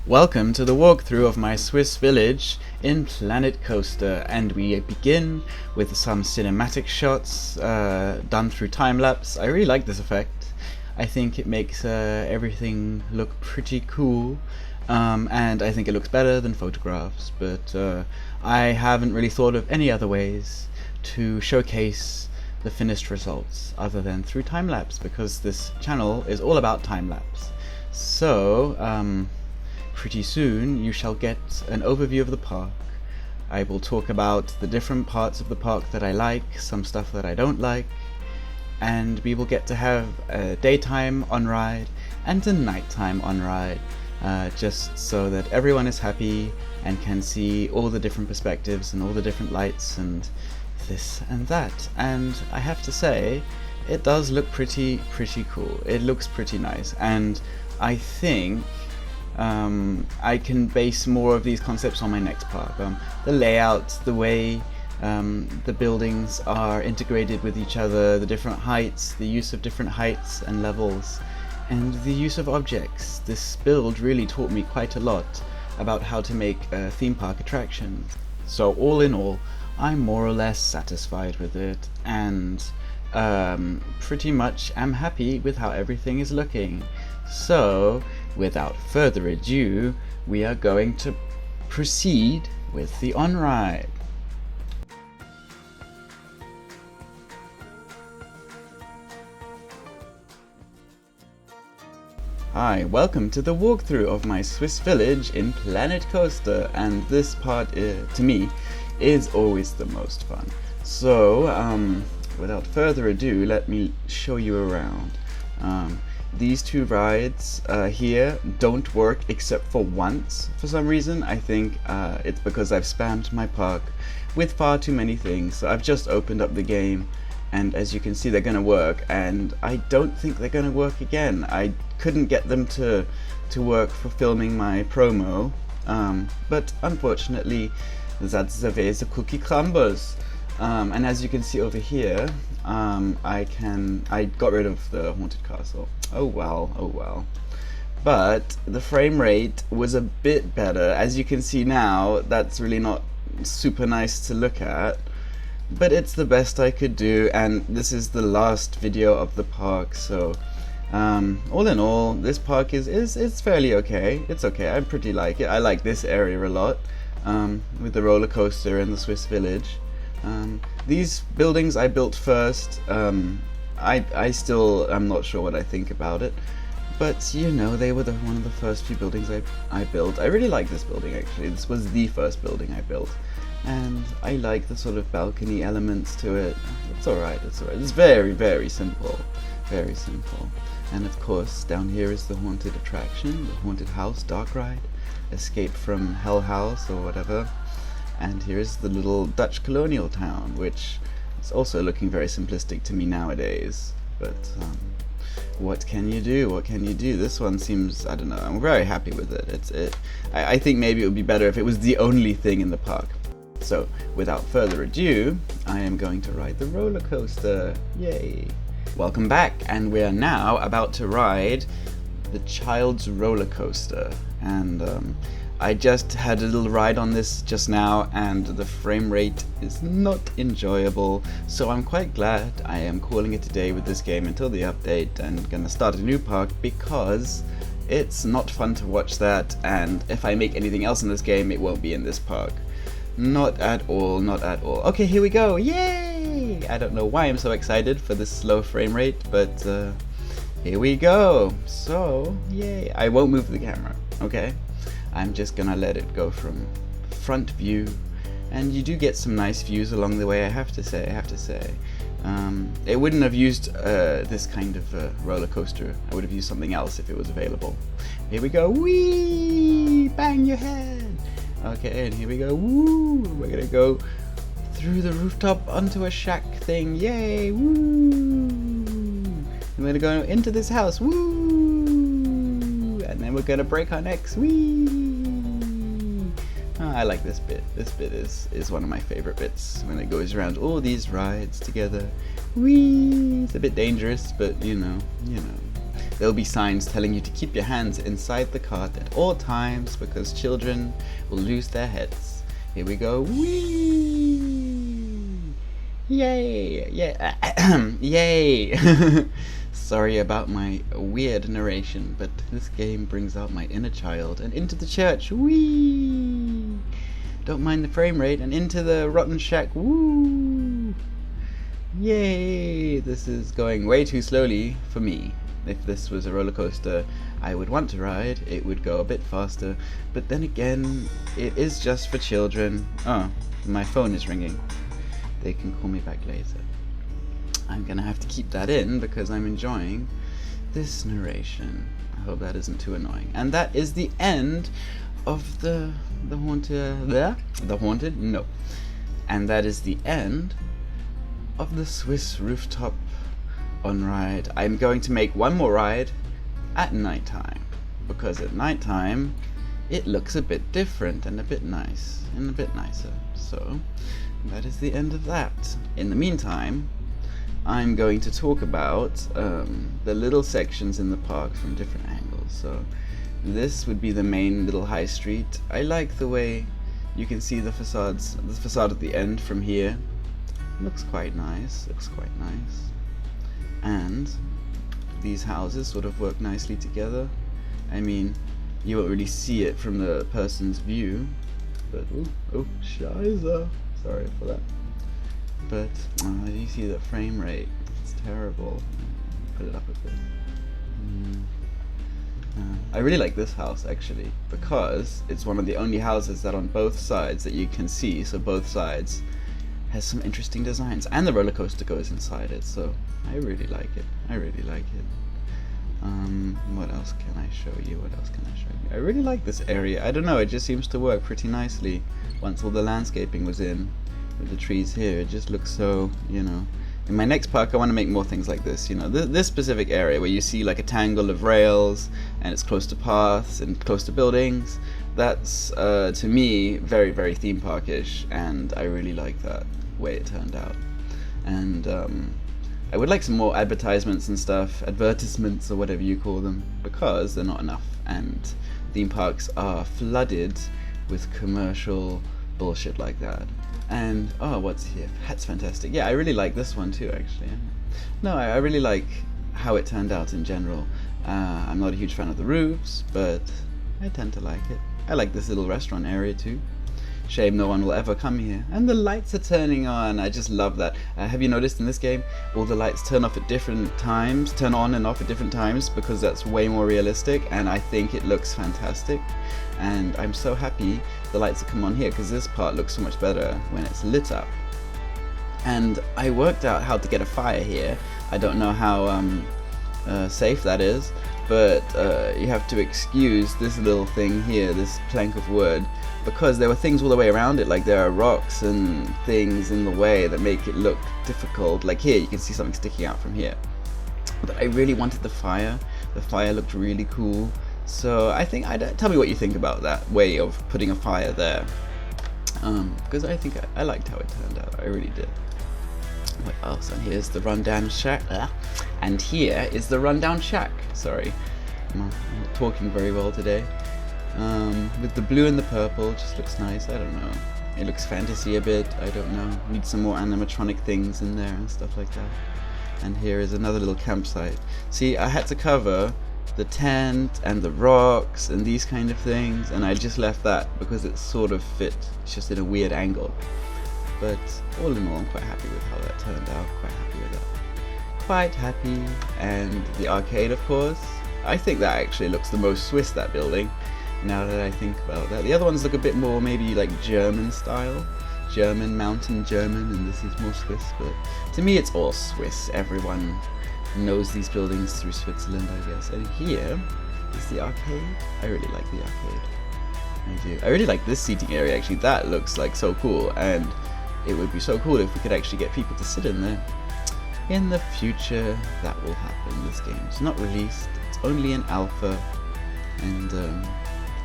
Welcome to the walkthrough of my Swiss village in Planet Coaster, and we begin with some cinematic shots done through time-lapse. I really like this effect. I think it makes everything look pretty cool, and I think it looks better than photographs, but I haven't really thought of any other ways to showcase the finished results other than through time-lapse, because this channel is all about time-lapse. So, pretty soon you shall get an overview of the park. I will talk about the different parts of the park that I like, some stuff that I don't like, and we will get to have a daytime on-ride and a nighttime on-ride, just so that everyone is happy and can see all the different perspectives and all the different lights and this and that. And I have to say, it does look pretty cool. It looks pretty nice, and I think I can base more of these concepts on my next park. The layout, the way the buildings are integrated with each other, the different heights, the use of different heights and levels, and the use of objects. This build really taught me quite a lot about how to make theme park attractions. So all in all, I'm more or less satisfied with it, and pretty much am happy with how everything is looking. So, without further ado, we are going to proceed with the on-ride. Hi, welcome to the walkthrough of my Swiss village in Planet Coaster, and this part, to me, is always the most fun. So, without further ado, let me show you around. These two rides here don't work except for once for some reason. I think it's because I've spammed my park with far too many things. So I've just opened up the game, and as you can see, they're gonna work, and I don't think they're gonna work again. I couldn't get them to work for filming my promo, but unfortunately that's the way the cookie crumbles. And as you can see over here, I got rid of the haunted castle. Oh well. But the frame rate was a bit better. As you can see now, that's really not super nice to look at, but it's the best I could do, and this is the last video of the park. So all in all, this park is fairly okay. It's okay. I pretty like it. I like this area a lot, with the roller coaster and the Swiss village. These buildings I built first. I still am not sure what I think about it, but you know, they were one of the first few buildings I built. I really like this building, actually. This was the first building I built, and I like the sort of balcony elements to it. It's alright, it's very simple, And of course, down here is the haunted attraction, the haunted house dark ride, Escape from Hell House or whatever. And here's the little Dutch colonial town, which is also looking very simplistic to me nowadays. But what can you do? What can you do? This one seems, I don't know, I'm very happy with it. I think maybe it would be better if it was the only thing in the park. So, without further ado, I am going to ride the roller coaster. Yay! Welcome back, and we are now about to ride the child's roller coaster. And I just had a little ride on this just now, and the frame rate is not enjoyable, so I'm quite glad I am calling it a day with this game until the update and gonna start a new park, because it's not fun to watch that, and if I make anything else in this game, it won't be in this park. Not at all. Okay, here we go, yay! I don't know why I'm so excited for this slow frame rate, but here we go. So, yay. I won't move the camera, okay? I'm just gonna let it go from front view, and you do get some nice views along the way, I have to say. It wouldn't have used this kind of roller coaster. I would have used something else if it was available. Here we go, whee! Bang your head! Okay, and here we go, woo! We're gonna go through the rooftop onto a shack thing, yay! Woo! We're gonna go into this house, woo! And then we're gonna break our necks, whee! Oh, I like this bit. This bit is one of my favorite bits, when it goes around all these rides together. Whee! It's a bit dangerous, but you know. there'll be signs telling you to keep your hands inside the cart at all times because children will lose their heads. Here we go. Whee! Yay! Yeah. Yay! Sorry about my weird narration, but this game brings out my inner child. And into the church. Whee! Don't mind the frame rate. And into the rotten shack. Woo! Yay! This is going way too slowly for me. If this was a roller coaster I would want to ride, it would go a bit faster. But then again, it is just for children. Oh, my phone is ringing. They can call me back later. I'm gonna have to keep that in because I'm enjoying this narration. I hope that isn't too annoying. And that is the end of the haunted? No. And that is the end of the Swiss rooftop on ride. I'm going to make one more ride at nighttime because at nighttime it looks a bit different and a bit nice and a bit nicer. So that is the end of that. In the meantime, I'm going to talk about the little sections in the park from different angles. So this would be the main little high street. I like the way you can see the facade at the end from here. Looks quite nice. And these houses sort of work nicely together. I mean, you won't really see it from the person's view, but oh, shiza. Sorry for that. But you see the frame rate. It's terrible. Put it up a bit. I really like this house actually because it's one of the only houses that on both sides that you can see. So both sides has some interesting designs, and the roller coaster goes inside it. So I really like it. What else can I show you? I really like this area. I don't know, it just seems to work pretty nicely once all the landscaping was in with the trees here. It just looks so, you know. In my next park I want to make more things like this, you know. This specific area where you see like a tangle of rails and it's close to paths and close to buildings, that's to me very, very theme parkish, and I really like that way it turned out. And I would like some more advertisements and stuff, advertisements or whatever you call them, because they're not enough, and theme parks are flooded with commercial bullshit like that. And oh, what's here? That's fantastic. Yeah, I really like this one too, actually. No, I really like how it turned out in general. I'm not a huge fan of the roofs, but I tend to like it. I like this little restaurant area too. Shame no one will ever come here. And the lights are turning on. I just love that. Have you noticed in this game all the lights turn off at different times, turn on and off at different times, because that's way more realistic, and I think it looks fantastic. And I'm so happy the lights have come on here because this part looks so much better when it's lit up. And I worked out how to get a fire here. I don't know how safe that is, but you have to excuse this little thing here, this plank of wood, because there were things all the way around it, like there are rocks and things in the way that make it look difficult. Like here, you can see something sticking out from here. But I really wanted the fire. The fire looked really cool. So I think, tell me what you think about that way of putting a fire there. Because I think I liked how it turned out. I really did. What else? And here's the rundown shack. And here is the rundown shack. Sorry, I'm not talking very well today. With the blue and the purple, just looks nice. I don't know. It looks fantasy a bit. I don't know. Need some more animatronic things in there and stuff like that. And here is another little campsite. See, I had to cover the tent and the rocks and these kind of things, and I just left that because it sort of fit. It's just in a weird angle. But all in all, I'm quite happy with how that turned out. Quite happy. And the arcade, of course. I think that actually looks the most Swiss, that building, now that I think about that. The other ones look a bit more maybe like German style. German, mountain German, and this is more Swiss. But to me it's all Swiss. Everyone knows these buildings through Switzerland, I guess. And here is the arcade. I really like the arcade. I do. I really like this seating area, actually. That looks like so cool, and it would be so cool if we could actually get people to sit in there. In the future, that will happen. This game is not released. It's only in alpha, and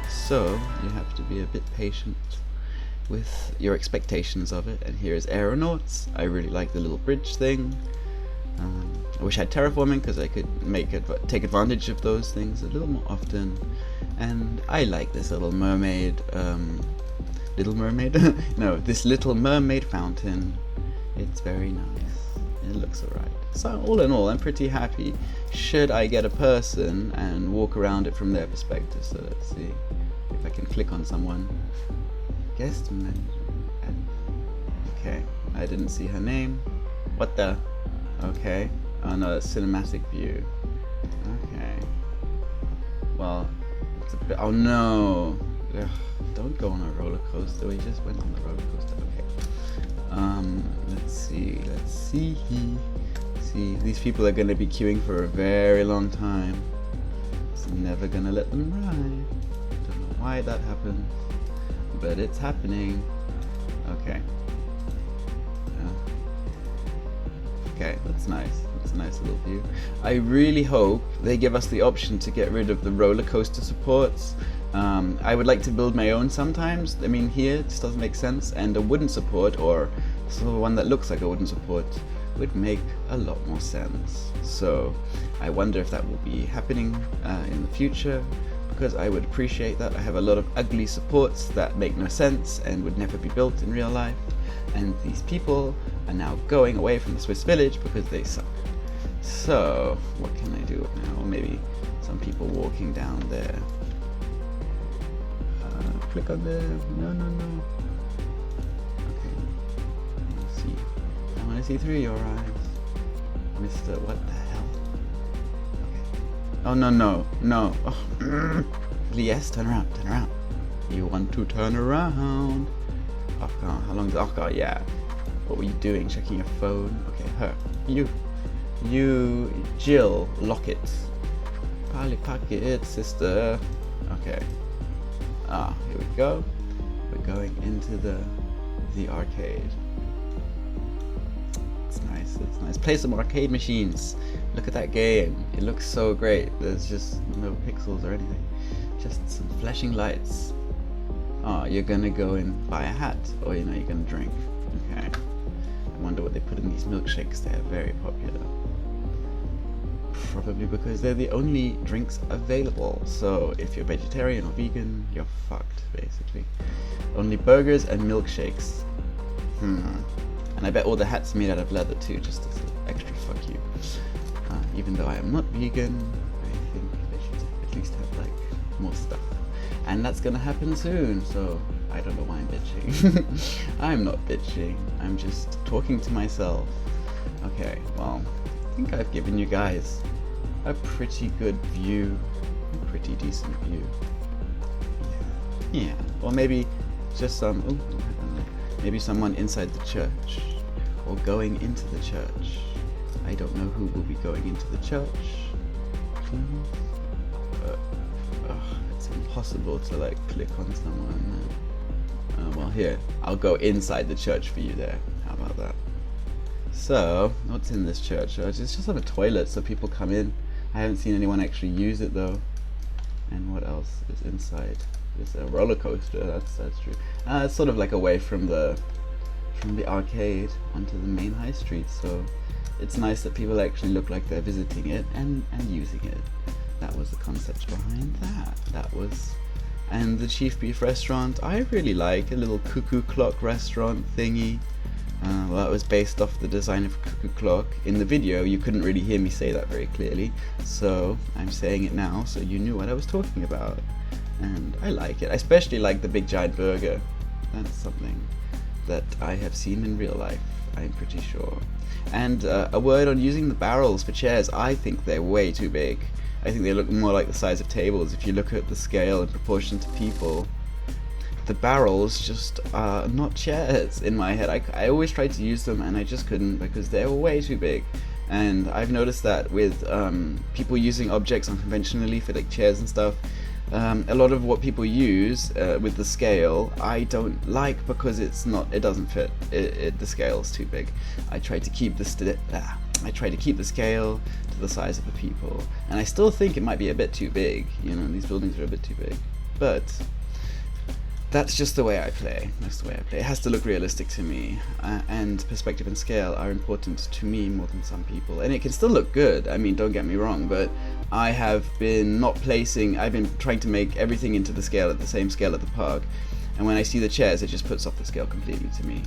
so you have to be a bit patient with your expectations of it. And here is Aeronauts. I really like the little bridge thing. I wish I had terraforming because I could take advantage of those things a little more often. And I like this little mermaid, no, this little mermaid fountain. It's very nice. It looks alright. So all in all, I'm pretty happy. Should I get a person and walk around it from their perspective? So let's see if I can click on someone. Guest manager. Okay, I didn't see her name. What the? Okay. Oh no, that's cinematic view. Okay. Well, it's a bit. Oh no! Ugh, don't go on a roller coaster. We just went on the roller coaster. Okay. Let's see. Let's see. See, these people are gonna be queuing for a very long time. It's never gonna let them ride. Don't know why that happens, but it's happening. Okay. Okay, that's nice. That's a nice little view. I really hope they give us the option to get rid of the roller coaster supports. I would like to build my own sometimes. I mean, here it just doesn't make sense, and a wooden support, or sort of one that looks like a wooden support, would make a lot more sense. So I wonder if that will be happening in the future, because I would appreciate that. I have a lot of ugly supports that make no sense and would never be built in real life, and these people are now going away from the Swiss village because they suck. So what can I do now? Maybe some people walking down there. Click on there. No. Okay. I want to see through your eyes, Mr. What the hell? Okay. Oh no. Oh. Yes, turn around. You want to turn around? Oh god, how long is god, yeah. What were you doing? Checking your phone? Okay, her. You, Jill Lockett. Polly Pocket, sister. Okay. Here we go. We're going into the arcade. It's nice. Play some arcade machines. Look at that game. It looks so great. There's just no pixels or anything. Just some flashing lights. You're gonna go and buy a hat, or you're gonna drink. Okay. I wonder what they put in these milkshakes. They're very popular. Probably because they're the only drinks available. So if you're vegetarian or vegan, you're fucked, basically. Only burgers and milkshakes. And I bet all the hats are made out of leather too, just as an extra fuck you. Even though I am not vegan, I think they should at least have like more stuff. And that's gonna happen soon, so I don't know why I'm bitching. I'm not bitching, I'm just talking to myself. Okay, well, I think I've given you guys a pretty good view, a pretty decent view. Yeah, or maybe just some, maybe someone inside the church, or going into the church. I don't know who will be going into the church. It's impossible to like click on someone. Well, here, I'll go inside the church for you there. How about that? So, what's in this church? It's just a toilet so people come in. I haven't seen anyone actually use it though. And what else is inside? There's a roller coaster. That's true. It's sort of like away from the arcade onto the main high street. So it's nice that people actually look like they're visiting it and using it. That was the concept behind that. And the Chief Beef restaurant, I really like. A little cuckoo clock restaurant thingy. Well, that was based off the design of Cuckoo Clock. In the video, you couldn't really hear me say that very clearly, so I'm saying it now so you knew what I was talking about. And I like it. I especially like the big giant burger. That's something that I have seen in real life, I'm pretty sure. And a word on using the barrels for chairs. I think they're way too big. I think they look more like the size of tables if you look at the scale in proportion to people. The barrels just are not chairs in my head. I always tried to use them and I just couldn't because they're way too big. And I've noticed that with people using objects unconventionally for like chairs and stuff, a lot of what people use with the scale I don't like because it doesn't fit. The scale's too big. I try to keep the scale to the size of the people, and I still think it might be a bit too big. These buildings are a bit too big, but that's just the way I play. That's the way I play. It has to look realistic to me, and perspective and scale are important to me more than some people. And it can still look good. I mean, don't get me wrong, but I have been I've been trying to make everything into the scale at the same scale at the park. And when I see the chairs, it just puts off the scale completely to me.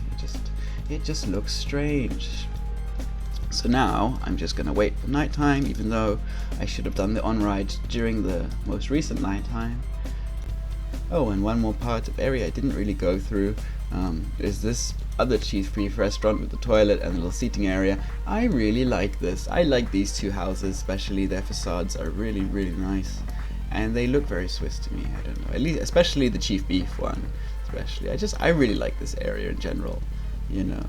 It just looks strange. So now I'm just gonna wait for nighttime, even though I should have done the on-ride during the most recent nighttime. Oh, and one more part of area I didn't really go through is this other cheese beef restaurant with the toilet and the little seating area. I really like this. I like these two houses, especially their facades are really, really nice. And they look very Swiss to me. I don't know, at least, especially the chief beef one. I really like this area in general, you know.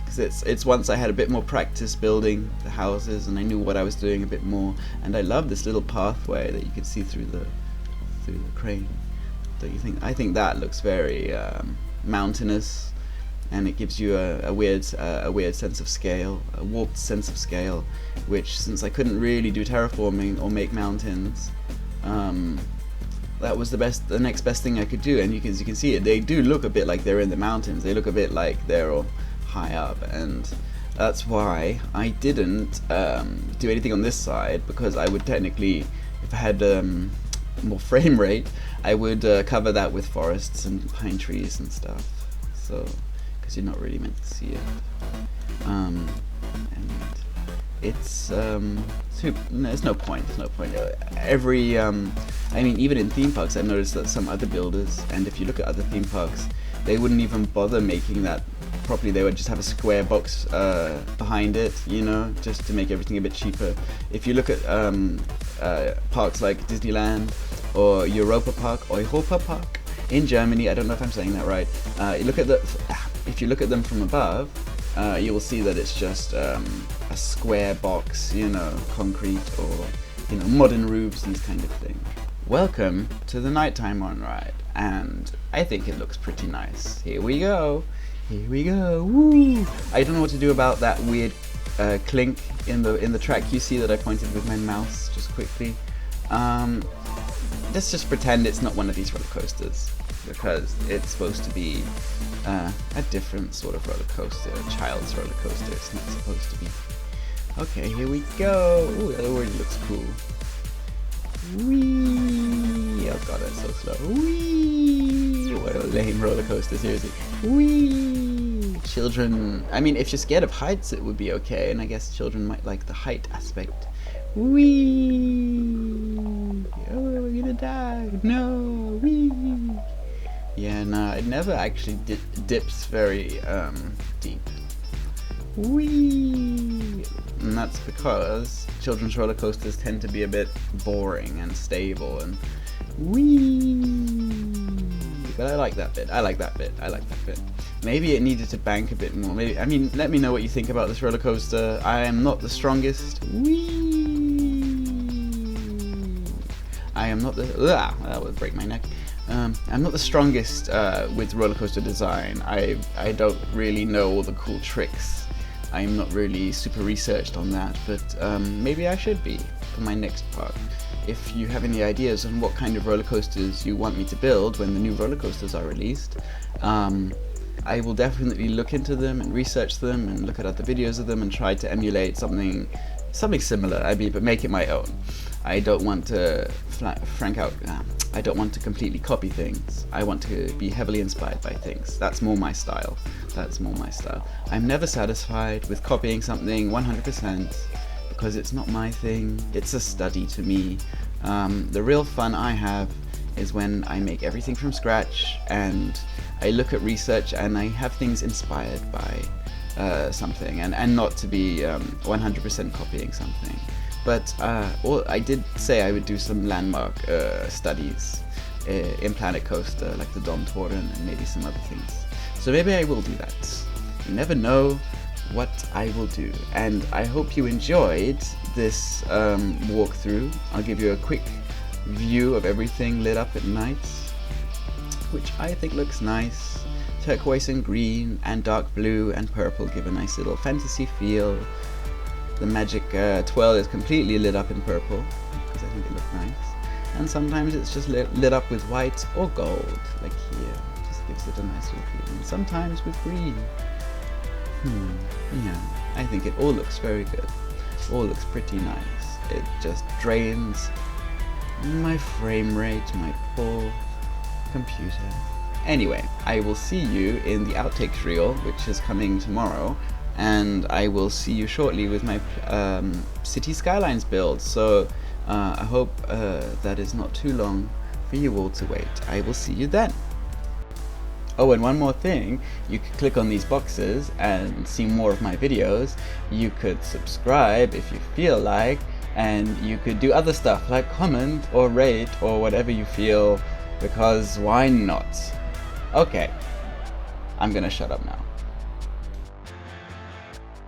Because it's once I had a bit more practice building the houses and I knew what I was doing a bit more. And I love this little pathway that you can see through the crane. Don't you think? I think that looks very mountainous, and it gives you a weird sense of scale, a warped sense of scale, which, since I couldn't really do terraforming or make mountains, that was the next best thing I could do. And you can see it, they do look a bit like they're in the mountains. They look a bit like they're all high up, and that's why I didn't do anything on this side, because I would technically, if I had more frame rate, I would cover that with forests and pine trees and stuff, so because you're not really meant to see it, and it's there's no point. Every I mean, even in theme parks, I've noticed that some other builders, and if you look at other theme parks, they wouldn't even bother making that properly. They would just have a square box behind it, you know, just to make everything a bit cheaper. If you look at parks like Disneyland or Europa Park in Germany, I don't know if I'm saying that right. If you look at them from above, you will see that it's just a square box, you know, concrete, or, you know, modern roofs, these kind of things. Welcome to the nighttime on-ride, and I think it looks pretty nice. Here we go. Woo! I don't know what to do about that weird clink in the track you see that I pointed with my mouse just quickly. Let's just pretend it's not one of these roller coasters, because it's supposed to be a different sort of roller coaster, a child's roller coaster. It's not supposed to be. Okay, here we go. Ooh, that already looks cool. Whee! Oh god, that's so slow. Whee! What a lame roller coaster, seriously. Whee! Children, I mean, if you're scared of heights, it would be okay, and I guess children might like the height aspect. Whee! Oh, we're gonna die. No! Whee! Yeah, no, it never actually dips very deep. Whee! And that's because children's roller coasters tend to be a bit boring and stable, and whee! But I like that bit. Maybe it needed to bank a bit more. Maybe, I mean, let me know what you think about this roller coaster. I am not the strongest. Whee! I am not the. That would break my neck. I'm not the strongest with roller coaster design. I don't really know all the cool tricks. I'm not really super researched on that, but maybe I should be for my next part. If you have any ideas on what kind of roller coasters you want me to build when the new roller coasters are released, I will definitely look into them and research them and look at other videos of them and try to emulate something similar. But make it my own. I don't want to I don't want to completely copy things. I want to be heavily inspired by things. That's more my style. I'm never satisfied with copying something 100%, because it's not my thing. It's a study to me. The real fun I have is when I make everything from scratch and I look at research and I have things inspired by something, and not to be 100% copying something. But I did say I would do some landmark studies in Planet Coaster, like the Dom Toren and maybe some other things. So maybe I will do that. You never know what I will do. And I hope you enjoyed this walkthrough. I'll give you a quick view of everything lit up at night, which I think looks nice. Turquoise and green and dark blue and purple give a nice little fantasy feel. The magic twirl is completely lit up in purple, because I think it looks nice. and sometimes it's just lit up with white or gold, like here. Just gives it a nice little feeling. Sometimes with green. Yeah, I think it all looks very good. All looks pretty nice. It just drains my frame rate, my poor computer. Anyway, I will see you in the outtakes reel, which is coming tomorrow, and I will see you shortly with my City Skylines build. So I hope that is not too long for you all to wait. I will see you then. Oh, and one more thing, you could click on these boxes and see more of my videos. You could subscribe if you feel like, and you could do other stuff like comment or rate or whatever you feel, because why not? Okay, I'm gonna shut up now.